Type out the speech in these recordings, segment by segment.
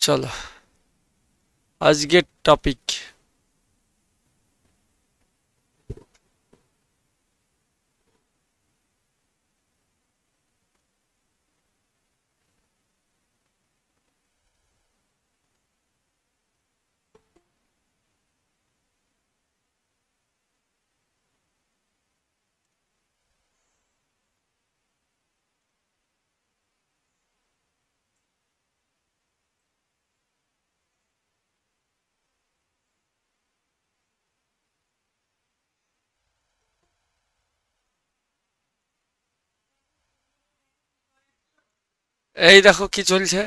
চলো আজকের টপিক এই দেখো কি চলছে।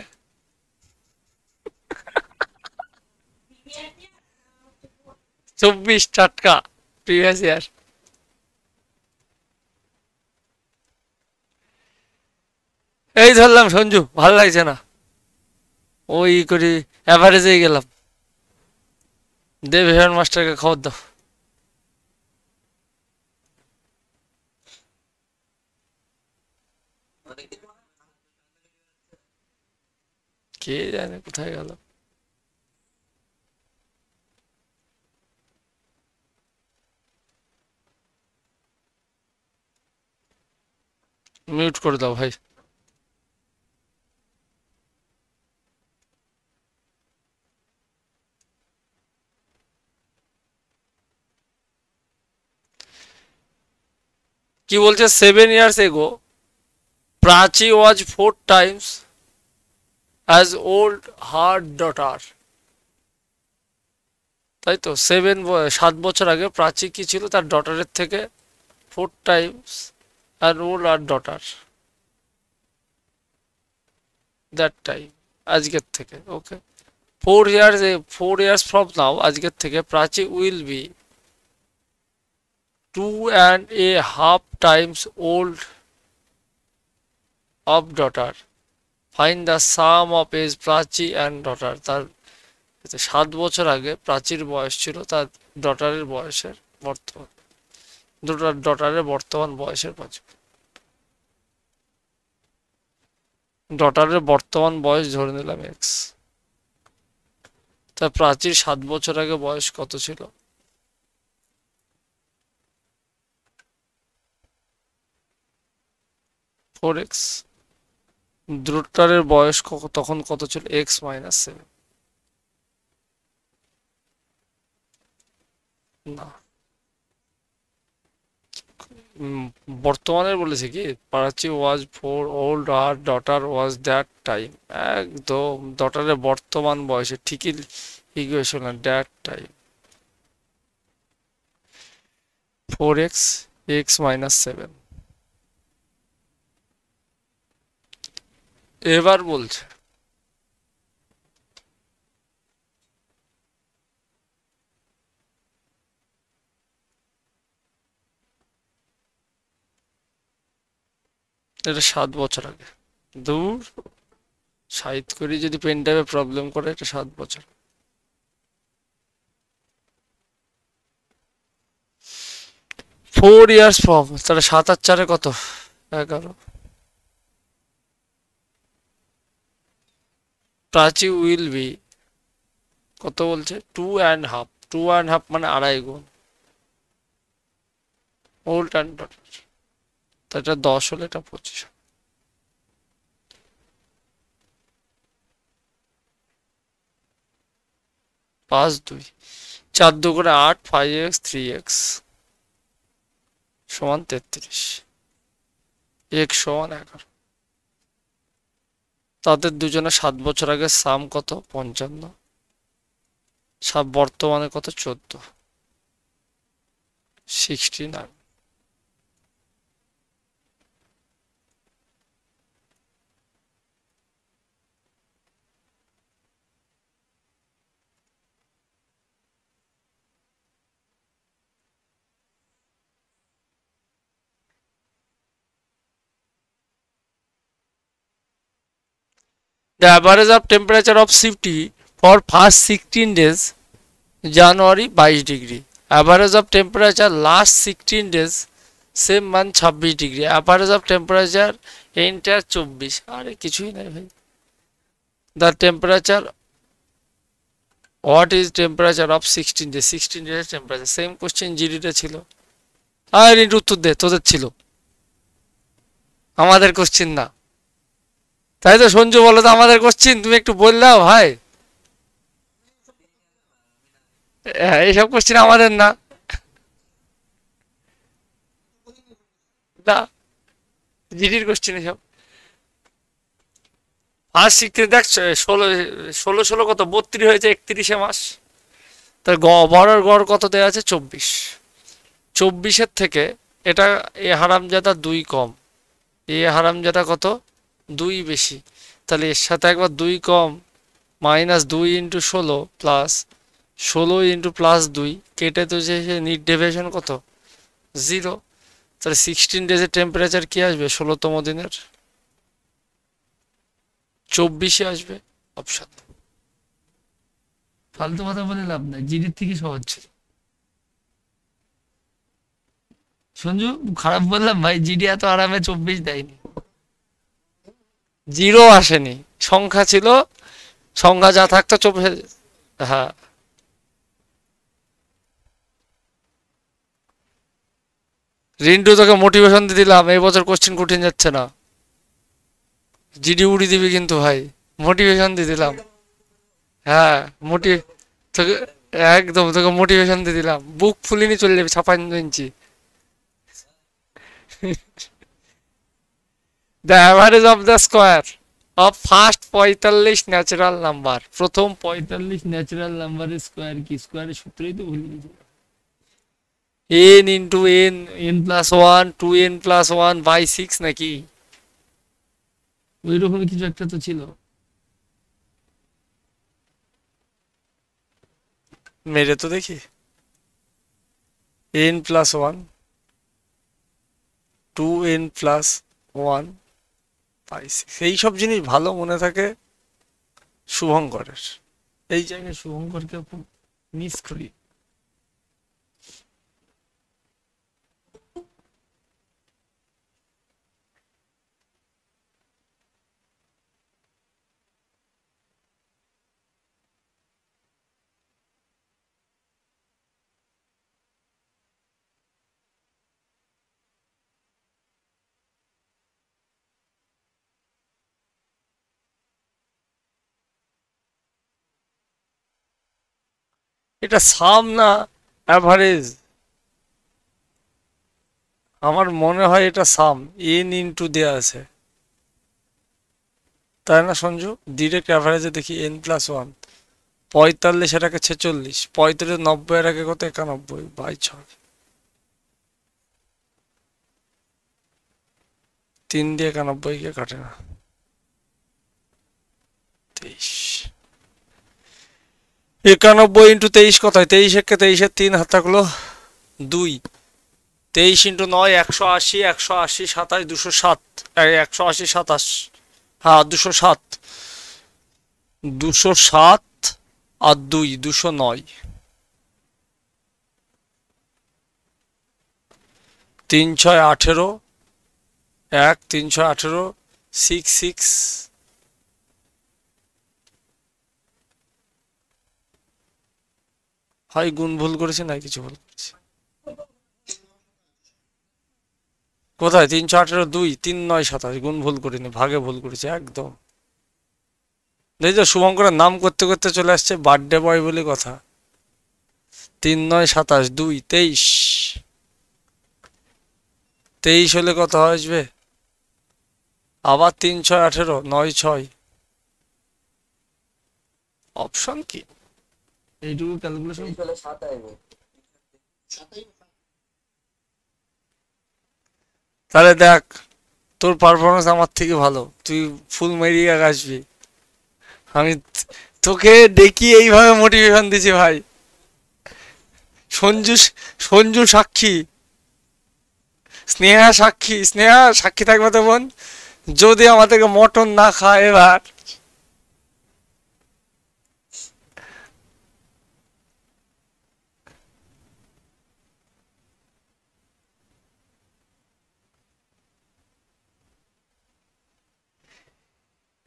24 টাটকা প্রিভিয়াস ইয়ার। এই ধরলাম সঞ্জু, ভালো লাগছে না, ওই করি অ্যাভারেজে গেলাম। দেব হেমন মাস্টারকে খবর দাও। কে জানে কোথায় গেল। মিউট করে দাও ভাই। কি বলছে 7 years ago Prachi was 4 times as old her daughter। তাই তো 7 বছর আগে প্রাচী কি ছিল, তার ডটারের থেকে 4 times as old her daughter that time। আজকের থেকে ওকে 4 years from now, আজকের থেকে Prachi will be 2.5 times old of daughter। Find the sum of age Prachi and daughter। তার 7 বছর আগে প্রাচীর বয়স ছিল তার ডটারের বয়সের বর্তমান, দুটো ডটারের বর্তমান বয়সের মাঝে। ডটারের বর্তমান বয়স ধরে নিলাম এক্স। তা প্রাচীর 7 বছর আগে বয়স কত ছিল? 4x। ডটারের বয়স তখন কত ছিল? x-7। না, বর্তমানের বলেছে কি, Prachi was 4 old her daughter was that time. একদম ডটারের বর্তমান বয়সে ঠিকই equation, that time 4x x-7। এবার বলছে এটা 7 বছর আগে। দূর, সাহিত্য করি যদি পেন টাইমে প্রবলেম করে, এটা 7 বছর। ফোর ইয়ার্স ফ্রম, তাহলে 7 আর 4 কত? 11। প্রাচী উইল বি কত বলছে? 2.5। 2.5 মানে আড়াই গুণ ওল্ড অ্যান্ড ডটার। তা এটা 10 হলে এটা 25। 5 2 4 2 করে 8, 5x 3x সমান 33, x সমান 11। তাদের দুজনে 7 বছর আগে সাম কত? 55। বর্তমানে কত? 14, 69। The average of temperature of city for first 16 days January 22 degree. Average of temperature last 16 days same month 26 degree. Average of temperature entire 24। আরে কিছুই নাই ভাই। The temperature what is temperature of 16 day, 16 days temperature. Same question জিডিটা ছিল। আর উত্তর দে, তোদের ছিল, আমাদের কোশ্চেন না। তাই তো সঞ্জু, বলো তো আমাদের কোশ্চেন, তুমি একটু বললাও ভাই। হ্যাঁ, এইসব কোশ্চেন আমাদের না। না, জিডির কোশ্চেন এসব। আর শিখতে দেখ, ষোলো ষোলো ষোলো কত, 32 হয়েছে 31 মাস। তার বড়ের গড় কত দেওয়া আছে? 24। 24-এর থেকে এটা এ হারামজাদা 2 কম, এ হারামজাদা কত? 2 বেশি। তাহলে এর সাথে একবার 2 কম, -2 ইন্টু 16 প্লাস 16 ইন্টু প্লাস 2 কেটে তো যে নিট ডেভিয়েশন কত? 0। তাহলে 16 ডেজের টেম্পারেচার কি আসবে 16তম দিনের? 24-এ আসবে অপশন। ফালতু কথা বলে লাভ নাই, জিডির থেকে সহজ ছিল। সঞ্জু, খারাপ বললাম ভাই, জিডি এত আরামে 24 দেয়নি। 0 আসেনি, সংখ্যা ছিল, সংখ্যা যা থাকতো 24। হ্যাঁ, রিন্টু তোকে মোটিভেশন দিয়ে দিলাম, এই বছর কোশ্চেন কঠিন যাচ্ছে না, জিডি উড়ি দিবি কিন্তু ভাই, মোটিভেশন দিয়ে দিলাম। হ্যাঁ, তোকে একদম তোকে মোটিভেশন দিয়ে দিলাম, বুক ফুলিনি চলে যাবে 56 inch. The average of the square of first 45 natural number, প্রথম 45 ন্যাচারাল নাম্বারের স্কোয়ার কি? স্কোয়ারের সূত্রই তো ভুলে গেছি। n into n, n+1, 2n+1/6 নাকি ওই রকম কিছু একটা তো ছিল। মেরে তো দেখি, n+1, 2n+1/6, এইসব জিনিস ভালো মনে থাকে শুভঙ্করের। এই জায়গায় শুভঙ্করকে খুব মিস করি। এটা সাম না অ্যাভারেজ? আমার মনে হয় এটা সাম, n ইন্টু দেয়া আছে, তাই না সঞ্জু? ডিরেক্ট অ্যাভারেজে দেখি n+1, 45 এর আগে 46, 35 90 এর আগে কত? 91/6। 3 দিয়ে 91 কে কাটে না। 23, 91 ইন্টু 23 কত হয়? 23 একে 23 এর 3 হাত থাকলো 2, 23 ইন্টু 9 180, 180 27 207, 180 27, হ্যাঁ 207, 207 আর 2 209, 3 6 18, 1 3 6 18, 6 6, হয় গুণ ভুল করেছি না কিছু ভুল করেছি? কোথায় 318, 2 3 9 27, গুণ ভুল করিনি, ভাগে ভুল করেছি একদম। দেখছো শুভঙ্করের নাম করতে করতে চলে আসছে বার্থডে বয় বলে কথা। 3 9 27, 2 23, 23 হলে কত আসবে? আবার 3 6 18, 9 6, অপশন কি? এইটুকু ক্যালকুলেশন। তাহলে দেখ, তোর পারফরমেন্স আমার থেকে ভালো, তুই ফুল মেরিয়ে আসবি। আমি তোকে ডেকে এইভাবে মোটিভেশন দিছি ভাই। সঞ্জু, সঞ্জু সাক্ষী, স্নেহা সাক্ষী, স্নেহা সাক্ষী থাকবে তো বোন, যদি আমাদেরকে মটন না খায় এবার।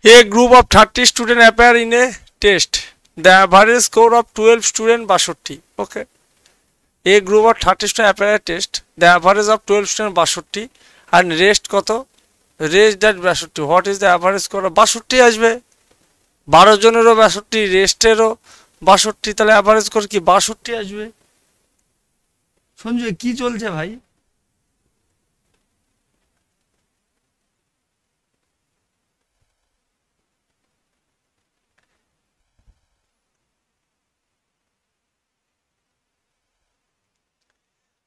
A group of 30 students appear in a test. The average score of 12 student 62, okay. A group of 30 student appear test, the average of 12 student 62 and rest কত, rest at 62, what is the average score of 62 আসবে, 12 জনেরও 62, রেস্টেরও 62, তাহলে average score কি 62 আসবে। সঞ্জয় কি চলছে ভাই?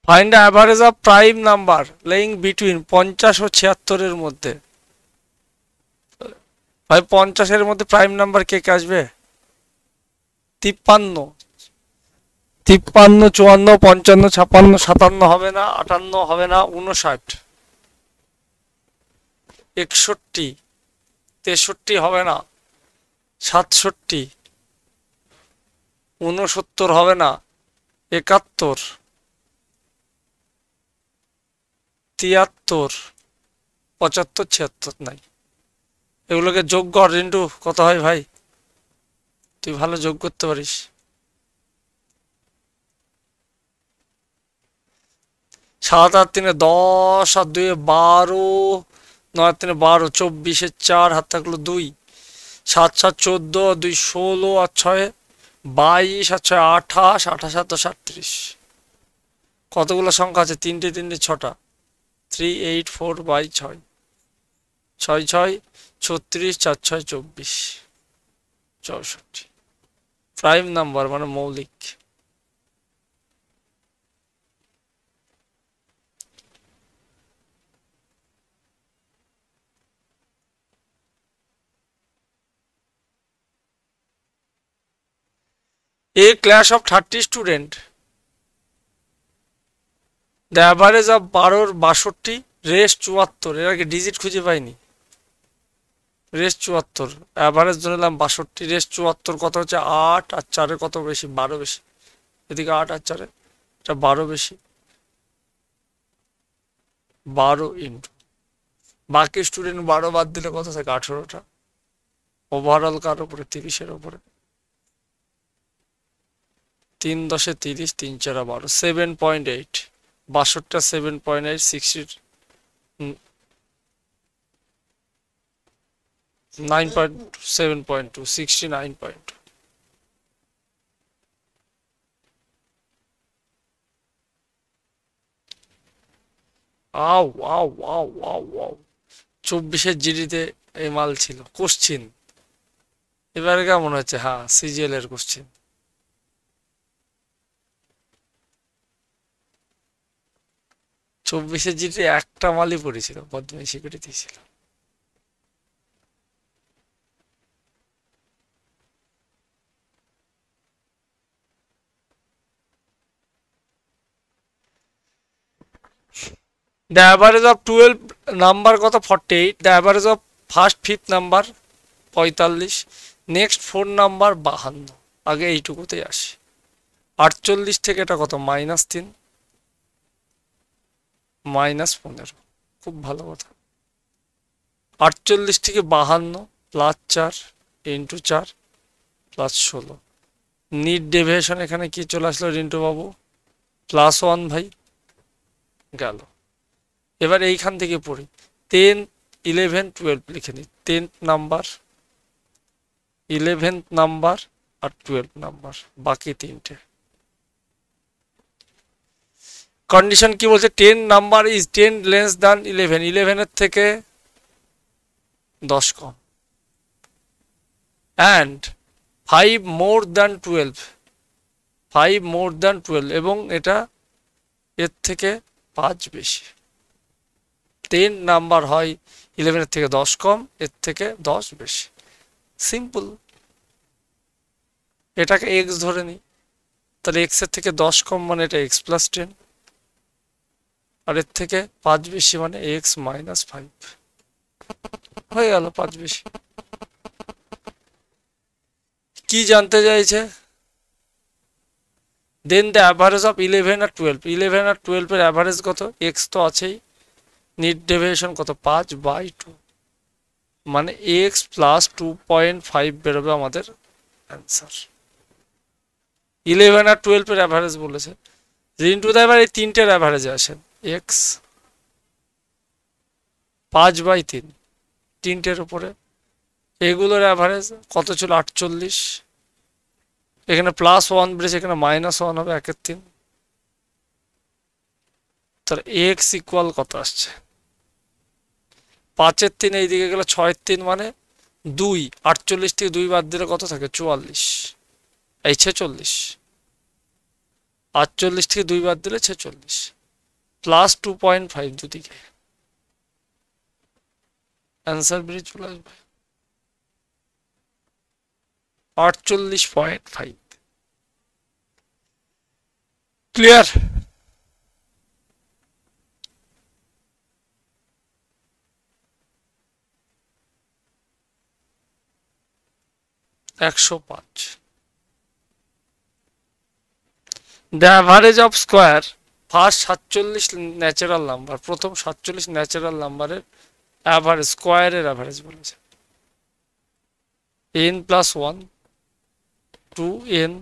Find the average of prime number laying between 50 ও 76 মধ্যে। ভাই 50 মধ্যে প্রাইম নাম্বার কে কে আসবে? 53, 54, 55, 56, 57 হবে না, 58 হবে না, 59, 61, 63 হবে না, 67, 69 হবে না, 71, 73, 75, 76 নাই। এগুলোকে যোগ কর রিন্টু, কত হয় ভাই? তুই ভালো যোগ করতে পারিস। 7 আর 3 10 আর 2 12, 9 আর 3 12, 24 4 হাত থাকলো 2, 7 7 14, 2 16 আর 6 22 আর 6 28, 28 আর 10 38। কতগুলো সংখ্যা আছে? 3টে 3টে 6টা, 3 8 4 বাই 6, 6 6 36, 4 6 24, 64। প্রাইম নাম্বার মানে মৌলিক। A class of 30 student, the average of 12 62, rest 74, এর আগে ডিজিট খুঁজে পাইনি। রেস্ট 74, অ্যাভারেজ ধরে নিলাম 62, রেস্ট 74 কত হচ্ছে? 8 আর 4 কত বেশি? 12 বেশি। এদিকে 8 আর 4 এটা 12 বেশি, 12 ইন্টু বাকি স্টুডেন্ট 12 বাদ দিলে কত থাকে? 18টা। ওভারঅল কার উপরে? 30-এর উপরে। 3 10 30, 3 4 12, 7.8, 62টা 7.8, 60 9.7.2, 69.2। আও আও আও আও আও 24-এর জিডিতে এই মাল ছিল। কোশ্চিন এবারে কেমন হচ্ছে? হ্যাঁ, সিজিএল এর কোশ্চিন। 24-এর জিডিতে একটা মালই পড়েছিল, বদমাইশি করে দিয়েছিল। The average of 12 নাম্বার কত? 48, the average of first 5th number 45, next 4 number 52। আগে এইটুকুতেই আসি। 48 থেকে এটা কত? -3, -15। খুব ভালো কথা। 48 থেকে 52 +4 ইন্টু 4 +16। নিট ডেভিয়েশন এখানে কি চলে আসলো রিন্টু বাবু? +1 ভাই, গেল। এবার এইখান থেকে পড়ি। 10 11 12 লিখে নিই। 10th নাম্বার, 11th নাম্বার আর 12th নাম্বার, বাকি 3টে। কন্ডিশন কি বলছে? 10 নাম্বার ইজ 10 লেস দ্যান 11, 11-এর থেকে 10 কম, and 5 more than 12, 5 more than 12, এবং এটা এর থেকে 5 বেশি। 10 নাম্বার হয় 11-এর থেকে 10 কম, এর থেকে 10 বেশি। সিম্পল। এটাকে x ধরে নিই, তাহলে x এর থেকে 10 কম মানে এটা x + 10, আর এর থেকে 5 বেশি মানে x - 5। হয়ে গেল 5 বেশি। কি জানতে চাইছে? দেন দ্য অ্যাভারেজ অফ 11 আর 12, 11 আর 12 এর অ্যাভারেজ কত? x তো আছেই, নিট ডেভিয়েশন কত? 5/2, মানে x + 2.5 বেরোবে আমাদের অ্যান্সার। 11 আর 12 এর অ্যাভারেজ বলেছে। রিন্টু দা এবার এই তিনটের অ্যাভারেজে আসেন। এক্স 5/3 তিনটের উপরে, এগুলোর অ্যাভারেজ কত ছিল? 48। এখানে +1 বেড়েছে, এখানে -1 হবে 1/3। তাহলে এক্স ইকুয়াল কত আসছে? 5/3 এইদিকে গেলে 6/3 মানে 2। 48 থেকে 2 বাদ দিলে কত থাকে? 44, এই 46। 48 থেকে 2 বাদ দিলে 46, +2.5 দুদিকে, অ্যান্সার বেরিয়ে চলে আসবে 48.5। ক্লিয়ার? একশো পাঁচ। The average of square first 47 natural number, প্রথম 47 ন্যাচারাল নাম্বারের অ্যাভারেজ, স্কোয়ারের অ্যাভারেজ বলেছে। n+1 2n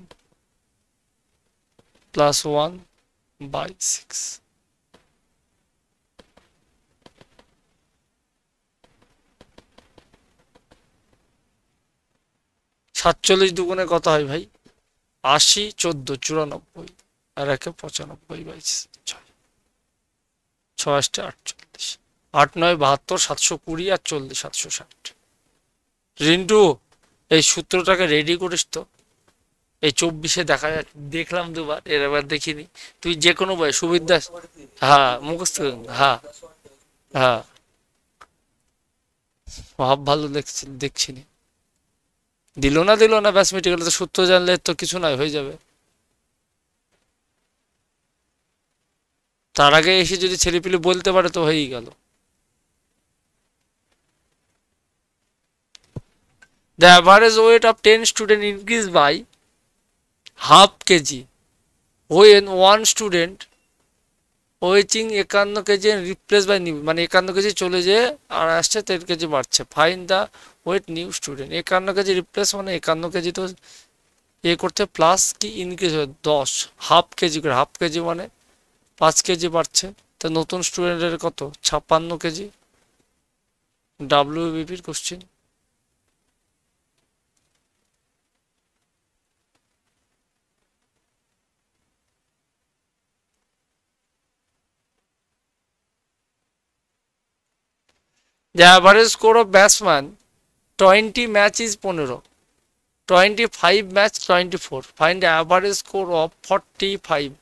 + 1/6। 47 দুগুণে কত হয় ভাই? 80, 14 94, আর 1 95/6, 6 48, 8 9 72, 720 আর 40 760। রিন্টু এই সূত্রটাকে রেডি করিস তো। এই 24-এ দেখা যাচ্ছে, দেখলাম দুবার, এর আবার দেখিনি। তুই যে কোনো বই সুবিধা, হ্যাঁ মুখস্থ করে নে। হ্যাঁ হ্যাঁ, ভাব ভালো দেখছিনি। দিল না ব্যাস, মিটে গেলে তো। সূত্র জানলে তো কিছু নয়, হয়ে যাবে। তার আগে এসে যদি ছেলেপিলে বলতে পারে তো হয়েই গেল। The average weight of 10 students increased by ½ kg when one student ওয়েচিং 51 কেজি রিপ্লেস বাই নিউ, মানে 51 কেজি চলে যেয়ে আর আসছে 10 কেজি বাড়ছে। Find the weight new student. 51 KG replace মানে 51 কেজি তো এ করতে, প্লাস কি ইনক্রিজ হয় 10, ½ কেজি করে। ½ কেজি মানে 5 কেজি বাড়ছে। তো নতুন স্টুডেন্টের কত? 56 কেজি। WBPর question. The average score of batsman 20 match is 15, 25 match 24, find the average score of 45।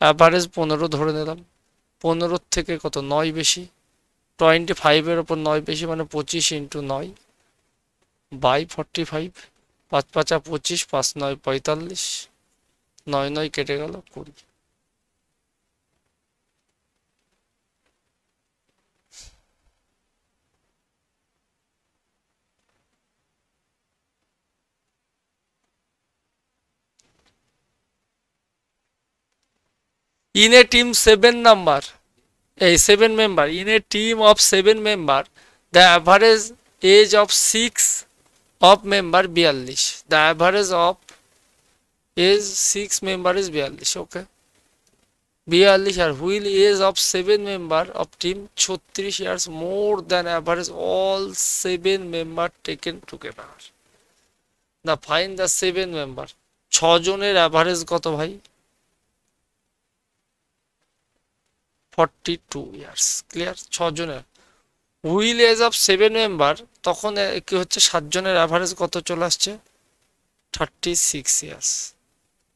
Average 15 ধরে নিলাম, 15 থেকে কত 9 বেশি, 25-এর ওপর 9 বেশি মানে 25 × 9/45, 5 5 25, 5 9 45, 9 9 কেটে গেল 20। In a team 7 number, a 7 member, in a team of 7 member, the average age of 6 of member 42, the average of age 6 member is 42, okay। 42 আর while age of 7 member of team 36 years more than average all 7 member taken together. না, find the 7 member. 6 জনের average কত ভাই? 42 years. Clear? 6 জনের wheel age of 7 member, তখন কি হচ্ছে? 7 জনের অ্যাভারেজ কত চলে আসছে? 36 years.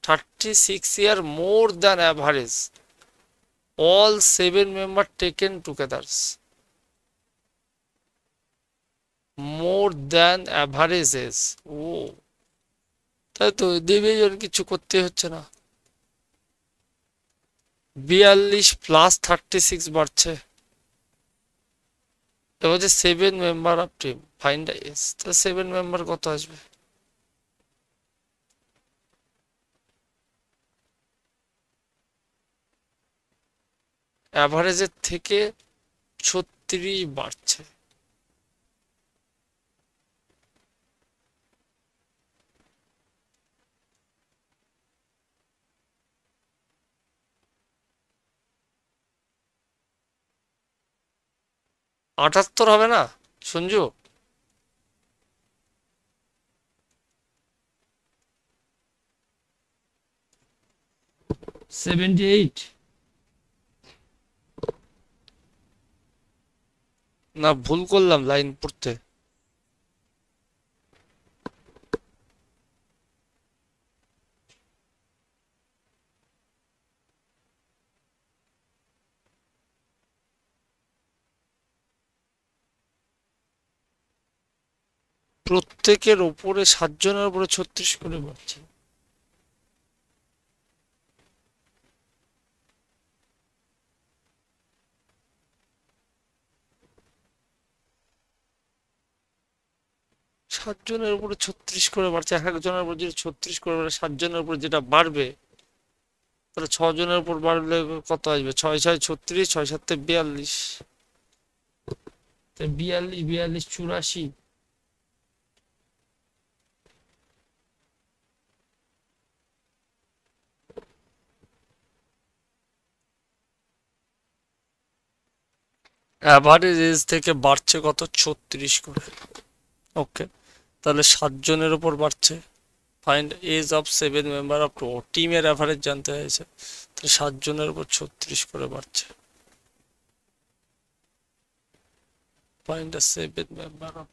36 year more than average all 7 member taken together, more than averages। ও তাই তো, ডিভিশন কিছু করতে হচ্ছে না। 42 + 36 বাড়ছে। এবার হচ্ছে 7 member of team, find the age. তো 7 মেম্বার কত আসবে? অ্যাভারেজের থেকে 36 বাড়ছে। 78 হবে না সঞ্জু? 78 না ভুল করলাম লাইন পড়তে? প্রত্যেকের ওপরে 7 জনের উপরে 36 করে বাড়ছে। সাত জনের উপরে 36 করে বাড়ছে, এক একজনের উপর যদি 36 করে বাড়ে, 7 জনের উপর যেটা বাড়বে তাহলে 6 জনের উপর বাড়লে কত আসবে? 6 6 36, 6 7 42, 42 42 84। অ্যাভারেজ এজ থেকে বাড়ছে কত? 36 করে। ওকে, তাহলে 7 জনের উপর বাড়ছে। Find age of 7 member of টিমের অ্যাভারেজ জানতে হয়েছে, তাহলে 7 জনের উপর 36 করে বাড়ছে। Find the 7 member of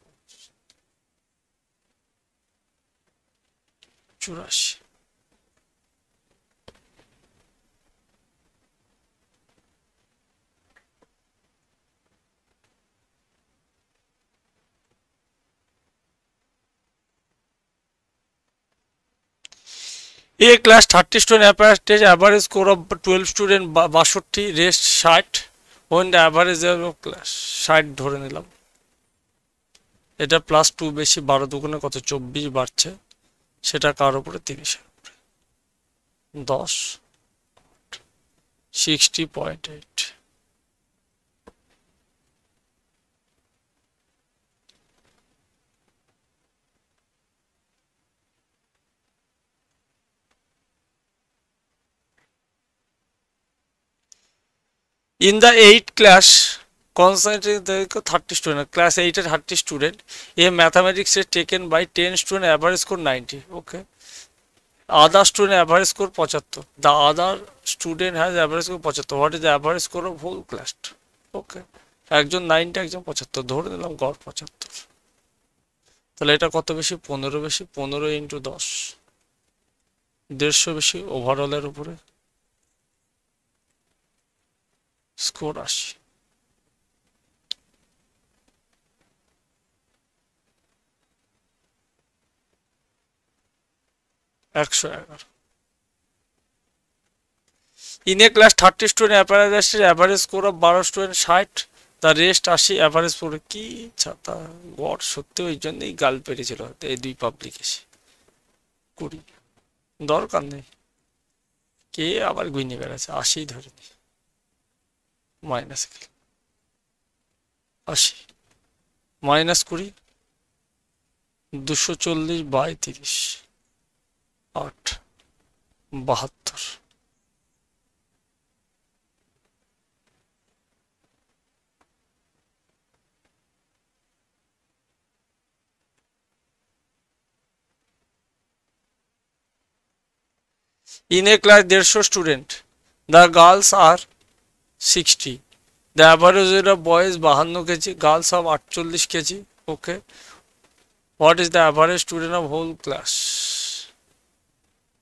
84। A class 30 student average average score of 12 student 62, rest 60, when the average of class 60 ধরে নিলাম। এটা +2 বেশি, 12 দুগুণে কত? 24 বাড়ছে, সেটা কার উপরে? 30-এর উপরে। 10 60.8। In the 8th class, concentrating the 30 student, class 8 at 30 student, a mathematics is taken by 10 student, average score 90. Okay. Other student average score 75. The other student has average score 75. What is the average score of whole class? Okay. একজন 90, একজন 75, ধরে নিলাম গড় 75। তাহলে এটা কত বেশি? 15 বেশি। 15 ইন্টু 10, 150 বেশি ওভারঅলের উপরে। Score 80। In a class 30 student average score of 12 student 60, the rest 80, average score কি ছাতা গড় সত্যি ওই জন্যই গাল পেরেছিল এই দুই পাবলিক এসে 20। দরকার নেই, কে আবার গুইনি বেড়াচ্ছে? 80 ধরে নি, minus 80 minus 20, 240/30, 8 72। In a class 150 student, the girls are 60. The average weight of boys 52 kg, girls of 48 kg. Okay. What is the average student of whole class?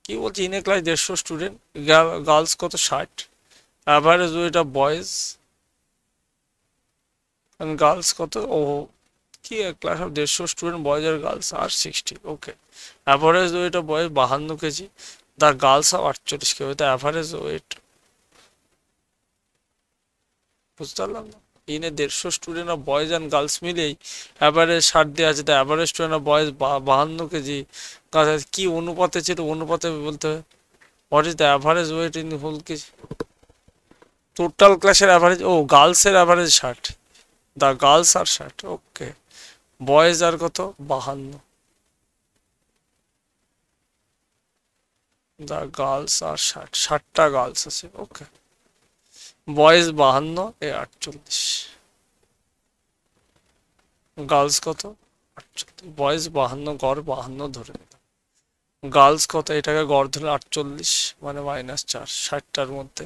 কি বলছি? in a class 150 student, girls কত? 60. Average weight of boys and girls কত? ও কি class of 150 student, boys and girls are 60. Okay. Average weight of boys 52 kg. The girls of 48 kg. The average weight, বুঝতে পারলাম না। ইনে 150 student of boys and girls মিলেই average 60 দেওয়া আছে। The average student of boys 52 KG. কি অনুপাতে ছিল? অনুপাতে বলতে হবে। What is the average weight in whole KG? Total ক্লাসের অ্যাভারেজ, ও গার্লসের অ্যাভারেজ 60, দ্য গার্লস আর 60। ওকে, বয়েজ আর কত? 52, দ্য গার্লস আর 60, 60টা গার্লস আছে। ওকে, বয়েজ 52, এ 48। গার্লস কত? বয়েজ 52, গড় 52 ধরে নিলাম। গার্লস কত? এটাকে গড় ধরে 48, মানে -4, 60টার মধ্যে।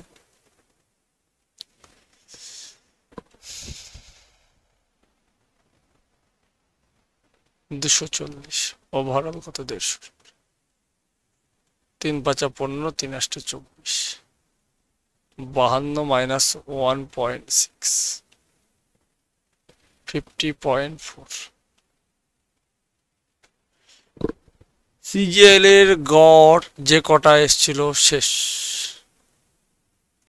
-240, ওভারঅল কত? 150। 3 5 15, 3 8 24, 52 - 1.6, 50.4। সিজিএল এর গড় যে কটা এসছিল শেষ